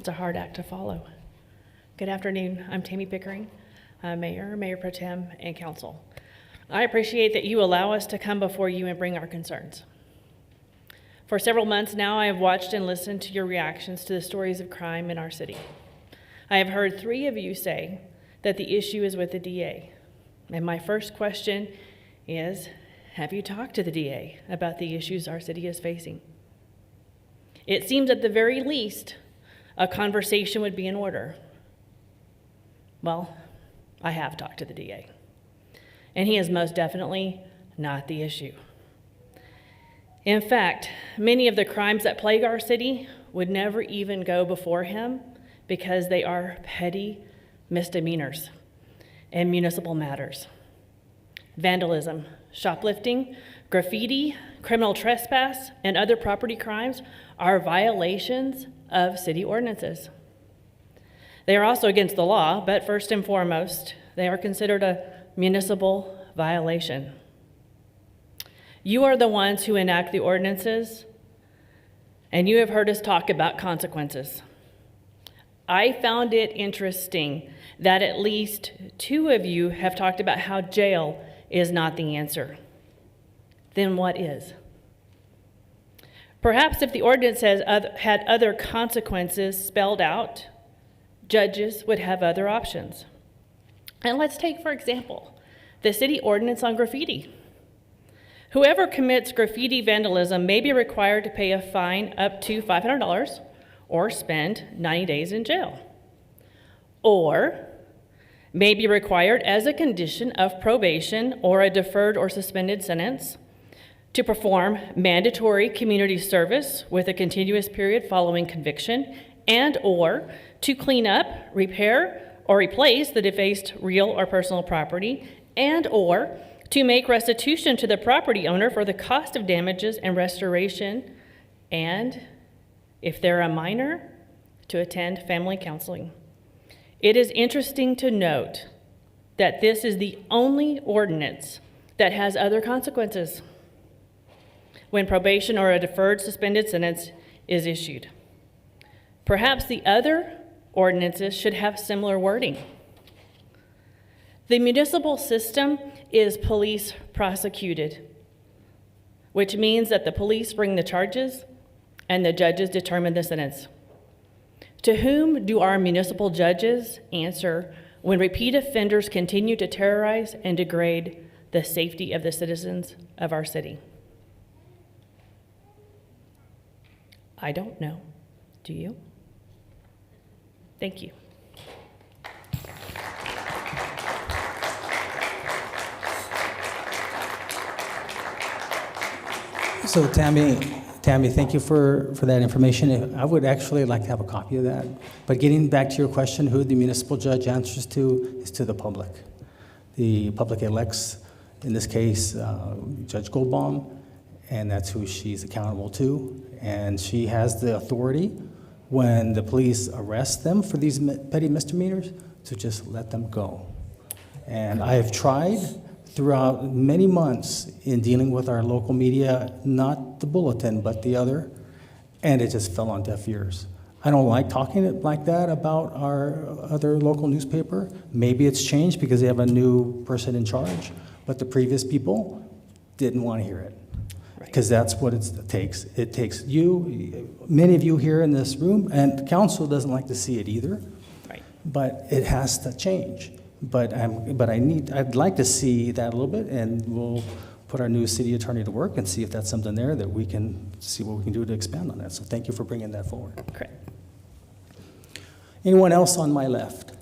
It's a hard act to follow. Good afternoon. I'm Tammy Pickering, Mayor, Mayor Pro Tem, and Council. I appreciate that you allow us to come before you and bring our concerns. For several months now, I have watched and listened to your reactions to the stories of crime in our city. I have heard 3 of you say that the issue is with the DA. And my first question is, have you talked to the DA about the issues our city is facing? It seems at the very least, a conversation would be in order. Well, I have talked to the DA, and he is most definitely not the issue. In fact, many of the crimes that plague our city would never even go before him because they are petty misdemeanors and municipal matters. Vandalism, shoplifting, graffiti, criminal trespass, and other property crimes are violations of city ordinances. They are also against the law, but first and foremost, they are considered a municipal violation. You are the ones who enact the ordinances, and you have heard us talk about consequences. I found it interesting that at least 2 of you have talked about how jail is not the answer. Then what is? Perhaps if the ordinance had other consequences spelled out, judges would have other options. And let's take, for example, the city ordinance on graffiti. Whoever commits graffiti vandalism may be required to pay a fine up to $500 or spend 90 days in jail, or may be required as a condition of probation or a deferred or suspended sentence to perform mandatory community service with a continuous period following conviction, and or to clean up, repair, or replace the defaced real or personal property, and or to make restitution to the property owner for the cost of damages and restoration, and, if they're a minor, to attend family counseling. It is interesting to note that this is the only ordinance that has other consequences when probation or a deferred suspended sentence is issued. Perhaps the other ordinances should have similar wording. The municipal system is police prosecuted, which means that the police bring the charges and the judges determine the sentence. To whom do our municipal judges answer when repeat offenders continue to terrorize and degrade the safety of the citizens of our city? I don't know. Do you? Thank you. So Tammy, thank you for that information. I would actually like to have a copy of that. But getting back to your question, who the municipal judge answers to is to the public. The public elects, in this case, Judge Goldbaum, and that's who she's accountable to. And she has the authority, when the police arrest them for these petty misdemeanors, to just let them go. And I have tried throughout many months in dealing with our local media, not the Bulletin, but the other, and it just fell on deaf ears. I don't like talking like that about our other local newspaper. Maybe it's changed because they have a new person in charge, but the previous people didn't want to hear it. Because that's what it takes. It takes you, many of you here in this room, and council doesn't like to see it either. Right. But it has to change. But I'd like to see that a little bit, and we'll put our new city attorney to work and see if that's something there that we can see what we can do to expand on that. So thank you for bringing that forward. Correct. Anyone else on my left?